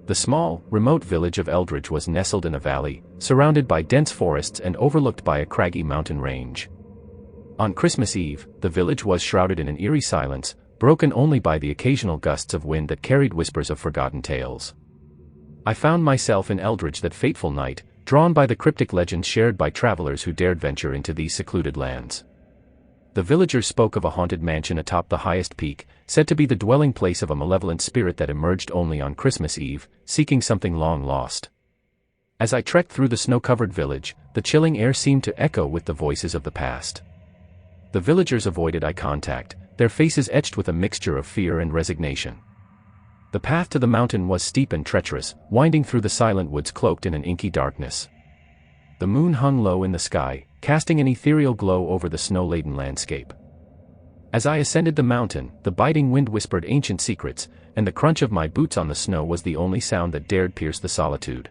The small, remote village of Eldridge was nestled in a valley, surrounded by dense forests and overlooked by a craggy mountain range. On Christmas Eve, the village was shrouded in an eerie silence, broken only by the occasional gusts of wind that carried whispers of forgotten tales. I found myself in Eldridge that fateful night, drawn by the cryptic legends shared by travelers who dared venture into these secluded lands. The villagers spoke of a haunted mansion atop the highest peak, said to be the dwelling place of a malevolent spirit that emerged only on Christmas Eve, seeking something long lost. As I trekked through the snow-covered village, the chilling air seemed to echo with the voices of the past. The villagers avoided eye contact, their faces etched with a mixture of fear and resignation. The path to the mountain was steep and treacherous, winding through the silent woods cloaked in an inky darkness. The moon hung low in the sky, casting an ethereal glow over the snow-laden landscape. As I ascended the mountain, the biting wind whispered ancient secrets, and the crunch of my boots on the snow was the only sound that dared pierce the solitude.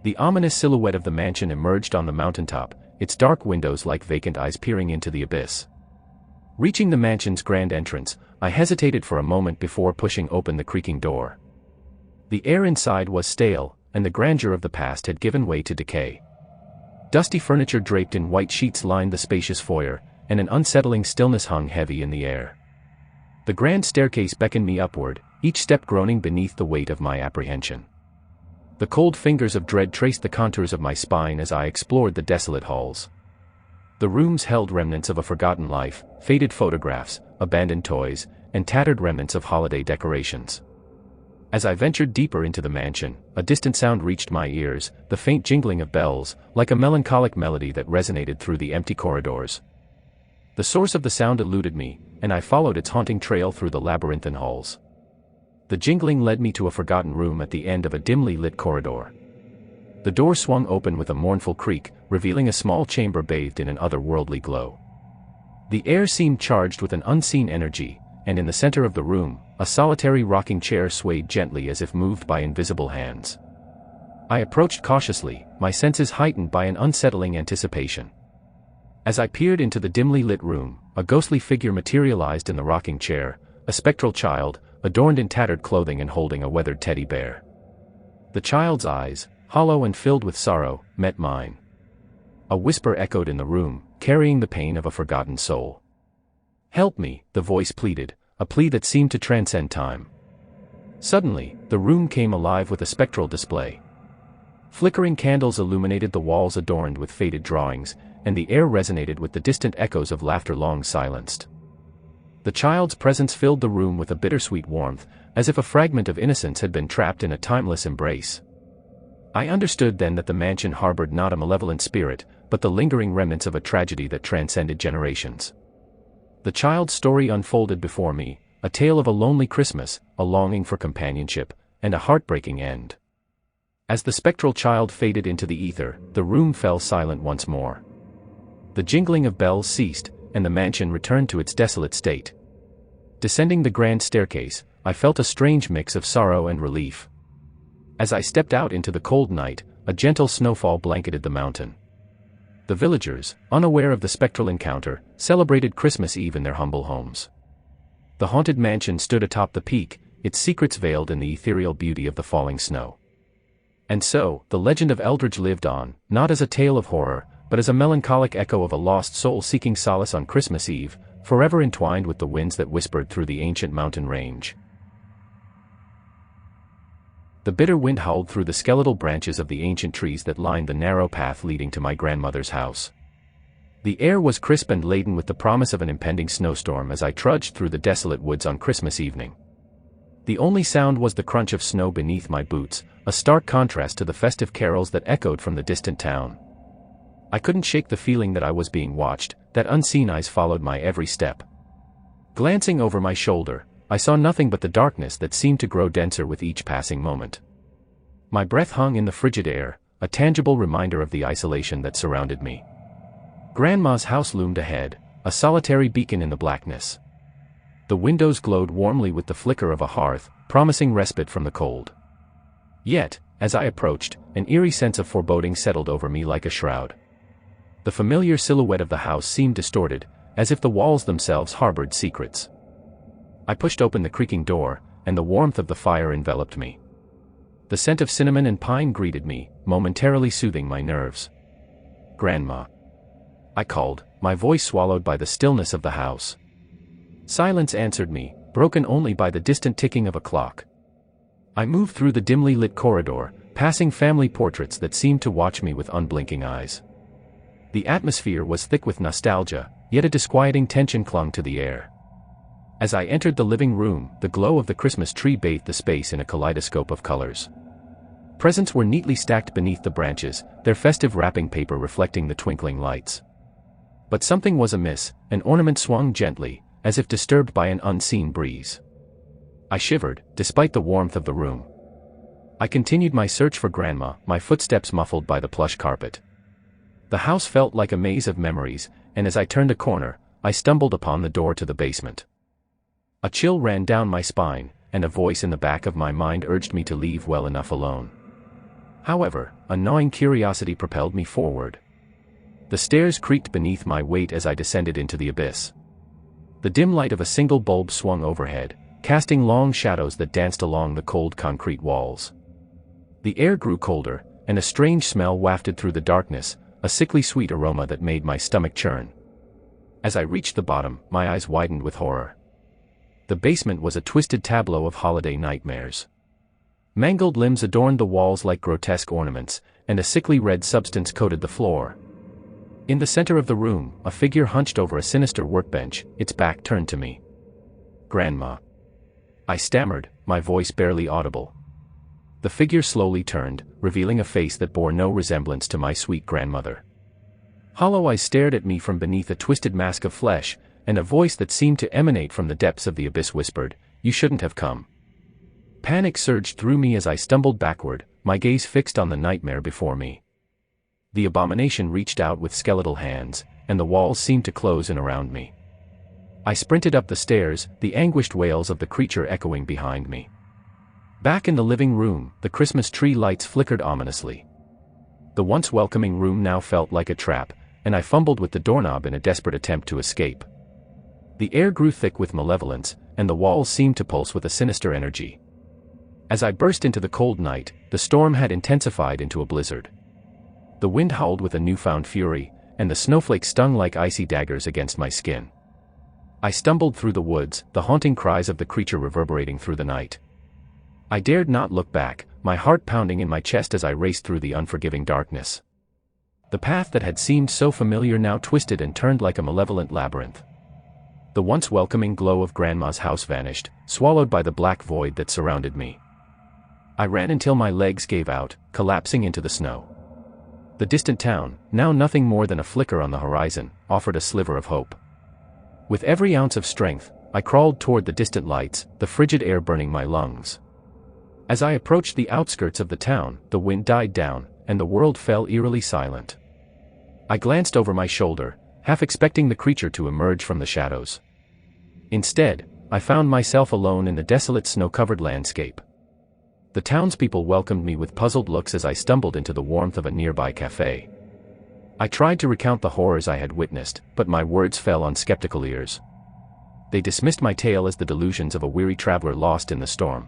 The ominous silhouette of the mansion emerged on the mountaintop, its dark windows like vacant eyes peering into the abyss. Reaching the mansion's grand entrance, I hesitated for a moment before pushing open the creaking door. The air inside was stale, and the grandeur of the past had given way to decay. Dusty furniture draped in white sheets lined the spacious foyer, and an unsettling stillness hung heavy in the air. The grand staircase beckoned me upward, each step groaning beneath the weight of my apprehension. The cold fingers of dread traced the contours of my spine as I explored the desolate halls. The rooms held remnants of a forgotten life, faded photographs, abandoned toys, and tattered remnants of holiday decorations. As I ventured deeper into the mansion, a distant sound reached my ears, the faint jingling of bells, like a melancholic melody that resonated through the empty corridors. The source of the sound eluded me, and I followed its haunting trail through the labyrinthine halls. The jingling led me to a forgotten room at the end of a dimly lit corridor. The door swung open with a mournful creak, revealing a small chamber bathed in an otherworldly glow. The air seemed charged with an unseen energy, and in the center of the room, a solitary rocking chair swayed gently as if moved by invisible hands. I approached cautiously, my senses heightened by an unsettling anticipation. As I peered into the dimly lit room, a ghostly figure materialized in the rocking chair, a spectral child, adorned in tattered clothing and holding a weathered teddy bear. The child's eyes, hollow and filled with sorrow, met mine. A whisper echoed in the room, carrying the pain of a forgotten soul. "Help me," the voice pleaded, a plea that seemed to transcend time. Suddenly, the room came alive with a spectral display. Flickering candles illuminated the walls adorned with faded drawings, and the air resonated with the distant echoes of laughter long silenced. The child's presence filled the room with a bittersweet warmth, as if a fragment of innocence had been trapped in a timeless embrace. I understood then that the mansion harbored not a malevolent spirit, but the lingering remnants of a tragedy that transcended generations. The child's story unfolded before me, a tale of a lonely Christmas, a longing for companionship, and a heartbreaking end. As the spectral child faded into the ether, the room fell silent once more. The jingling of bells ceased, and the mansion returned to its desolate state. Descending the grand staircase, I felt a strange mix of sorrow and relief. As I stepped out into the cold night, a gentle snowfall blanketed the mountain. The villagers, unaware of the spectral encounter, celebrated Christmas Eve in their humble homes. The haunted mansion stood atop the peak, its secrets veiled in the ethereal beauty of the falling snow. And so, the legend of Eldridge lived on, not as a tale of horror, but as a melancholic echo of a lost soul seeking solace on Christmas Eve, forever entwined with the winds that whispered through the ancient mountain range. The bitter wind howled through the skeletal branches of the ancient trees that lined the narrow path leading to my grandmother's house. The air was crisp and laden with the promise of an impending snowstorm as I trudged through the desolate woods on Christmas evening. The only sound was the crunch of snow beneath my boots, a stark contrast to the festive carols that echoed from the distant town. I couldn't shake the feeling that I was being watched, that unseen eyes followed my every step. Glancing over my shoulder, I saw nothing but the darkness that seemed to grow denser with each passing moment. My breath hung in the frigid air, a tangible reminder of the isolation that surrounded me. Grandma's house loomed ahead, a solitary beacon in the blackness. The windows glowed warmly with the flicker of a hearth, promising respite from the cold. Yet, as I approached, an eerie sense of foreboding settled over me like a shroud. The familiar silhouette of the house seemed distorted, as if the walls themselves harbored secrets. I pushed open the creaking door, and the warmth of the fire enveloped me. The scent of cinnamon and pine greeted me, momentarily soothing my nerves. "Grandma," I called, my voice swallowed by the stillness of the house. Silence answered me, broken only by the distant ticking of a clock. I moved through the dimly lit corridor, passing family portraits that seemed to watch me with unblinking eyes. The atmosphere was thick with nostalgia, yet a disquieting tension clung to the air. As I entered the living room, the glow of the Christmas tree bathed the space in a kaleidoscope of colors. Presents were neatly stacked beneath the branches, their festive wrapping paper reflecting the twinkling lights. But something was amiss. An ornament swung gently, as if disturbed by an unseen breeze. I shivered, despite the warmth of the room. I continued my search for Grandma, my footsteps muffled by the plush carpet. The house felt like a maze of memories, and as I turned a corner, I stumbled upon the door to the basement. A chill ran down my spine, and a voice in the back of my mind urged me to leave well enough alone. However, a gnawing curiosity propelled me forward. The stairs creaked beneath my weight as I descended into the abyss. The dim light of a single bulb swung overhead, casting long shadows that danced along the cold concrete walls. The air grew colder, and a strange smell wafted through the darkness, a sickly sweet aroma that made my stomach churn. As I reached the bottom, my eyes widened with horror. The basement was a twisted tableau of holiday nightmares. Mangled limbs adorned the walls like grotesque ornaments, and a sickly red substance coated the floor. In the center of the room, a figure hunched over a sinister workbench, its back turned to me. "Grandma," I stammered, my voice barely audible. The figure slowly turned, revealing a face that bore no resemblance to my sweet grandmother. Hollow eyes stared at me from beneath a twisted mask of flesh, and a voice that seemed to emanate from the depths of the abyss whispered, "You shouldn't have come." Panic surged through me as I stumbled backward, my gaze fixed on the nightmare before me. The abomination reached out with skeletal hands, and the walls seemed to close in around me. I sprinted up the stairs, the anguished wails of the creature echoing behind me. Back in the living room, the Christmas tree lights flickered ominously. The once welcoming room now felt like a trap, and I fumbled with the doorknob in a desperate attempt to escape. The air grew thick with malevolence, and the walls seemed to pulse with a sinister energy. As I burst into the cold night, the storm had intensified into a blizzard. The wind howled with a newfound fury, and the snowflakes stung like icy daggers against my skin. I stumbled through the woods, the haunting cries of the creature reverberating through the night. I dared not look back, my heart pounding in my chest as I raced through the unforgiving darkness. The path that had seemed so familiar now twisted and turned like a malevolent labyrinth. The once welcoming glow of Grandma's house vanished, swallowed by the black void that surrounded me. I ran until my legs gave out, collapsing into the snow. The distant town, now nothing more than a flicker on the horizon, offered a sliver of hope. With every ounce of strength, I crawled toward the distant lights, the frigid air burning my lungs. As I approached the outskirts of the town, the wind died down, and the world fell eerily silent. I glanced over my shoulder, half expecting the creature to emerge from the shadows. Instead, I found myself alone in the desolate snow-covered landscape. The townspeople welcomed me with puzzled looks as I stumbled into the warmth of a nearby cafe. I tried to recount the horrors I had witnessed, but my words fell on skeptical ears. They dismissed my tale as the delusions of a weary traveler lost in the storm.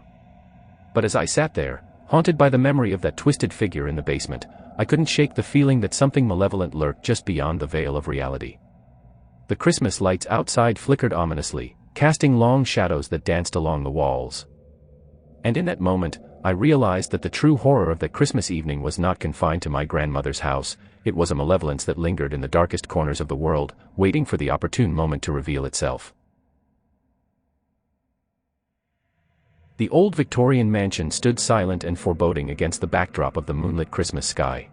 But as I sat there, haunted by the memory of that twisted figure in the basement, I couldn't shake the feeling that something malevolent lurked just beyond the veil of reality. The Christmas lights outside flickered ominously, casting long shadows that danced along the walls. And in that moment, I realized that the true horror of that Christmas evening was not confined to my grandmother's house. It was a malevolence that lingered in the darkest corners of the world, waiting for the opportune moment to reveal itself. The old Victorian mansion stood silent and foreboding against the backdrop of the moonlit Christmas sky.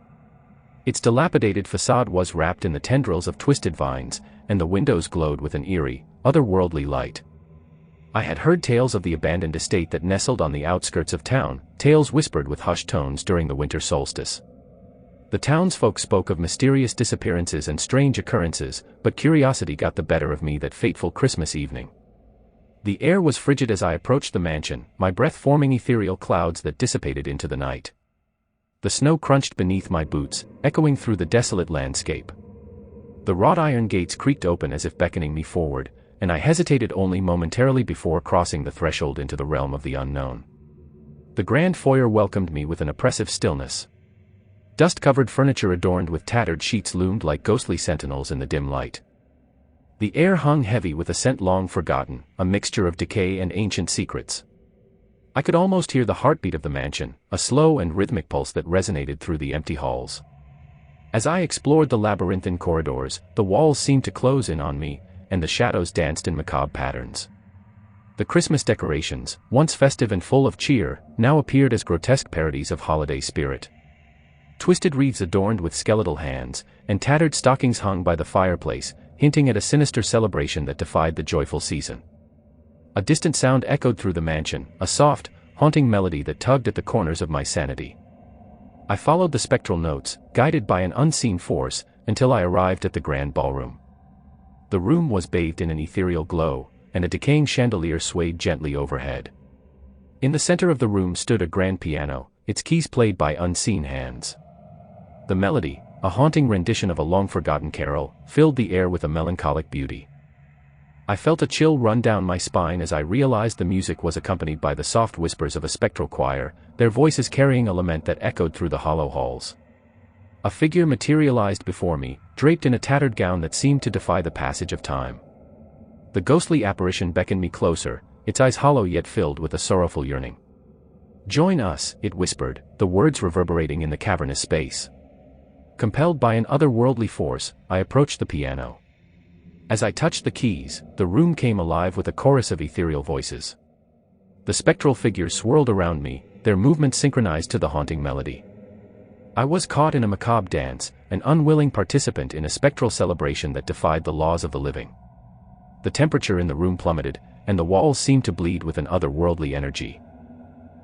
Its dilapidated facade was wrapped in the tendrils of twisted vines, and the windows glowed with an eerie, otherworldly light. I had heard tales of the abandoned estate that nestled on the outskirts of town, tales whispered with hushed tones during the winter solstice. The townsfolk spoke of mysterious disappearances and strange occurrences, but curiosity got the better of me that fateful Christmas evening. The air was frigid as I approached the mansion, my breath forming ethereal clouds that dissipated into the night. The snow crunched beneath my boots, echoing through the desolate landscape. The wrought iron gates creaked open as if beckoning me forward, and I hesitated only momentarily before crossing the threshold into the realm of the unknown. The grand foyer welcomed me with an oppressive stillness. Dust-covered furniture adorned with tattered sheets loomed like ghostly sentinels in the dim light. The air hung heavy with a scent long forgotten, a mixture of decay and ancient secrets. I could almost hear the heartbeat of the mansion, a slow and rhythmic pulse that resonated through the empty halls. As I explored the labyrinthine corridors, the walls seemed to close in on me, and the shadows danced in macabre patterns. The Christmas decorations, once festive and full of cheer, now appeared as grotesque parodies of holiday spirit. Twisted wreaths adorned with skeletal hands, and tattered stockings hung by the fireplace, hinting at a sinister celebration that defied the joyful season. A distant sound echoed through the mansion, a soft, haunting melody that tugged at the corners of my sanity. I followed the spectral notes, guided by an unseen force, until I arrived at the grand ballroom. The room was bathed in an ethereal glow, and a decaying chandelier swayed gently overhead. In the center of the room stood a grand piano, its keys played by unseen hands. The melody, a haunting rendition of a long-forgotten carol, filled the air with a melancholic beauty. I felt a chill run down my spine as I realized the music was accompanied by the soft whispers of a spectral choir, their voices carrying a lament that echoed through the hollow halls. A figure materialized before me, draped in a tattered gown that seemed to defy the passage of time. The ghostly apparition beckoned me closer, its eyes hollow yet filled with a sorrowful yearning. "Join us," it whispered, the words reverberating in the cavernous space. Compelled by an otherworldly force, I approached the piano. As I touched the keys, the room came alive with a chorus of ethereal voices. The spectral figures swirled around me, their movements synchronized to the haunting melody. I was caught in a macabre dance, an unwilling participant in a spectral celebration that defied the laws of the living. The temperature in the room plummeted, and the walls seemed to bleed with an otherworldly energy.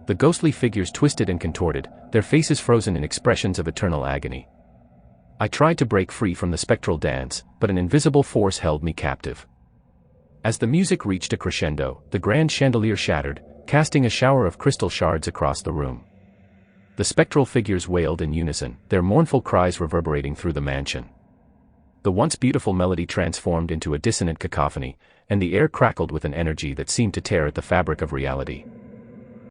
The ghostly figures twisted and contorted, their faces frozen in expressions of eternal agony. I tried to break free from the spectral dance, but an invisible force held me captive. As the music reached a crescendo, the grand chandelier shattered, casting a shower of crystal shards across the room. The spectral figures wailed in unison, their mournful cries reverberating through the mansion. The once beautiful melody transformed into a dissonant cacophony, and the air crackled with an energy that seemed to tear at the fabric of reality.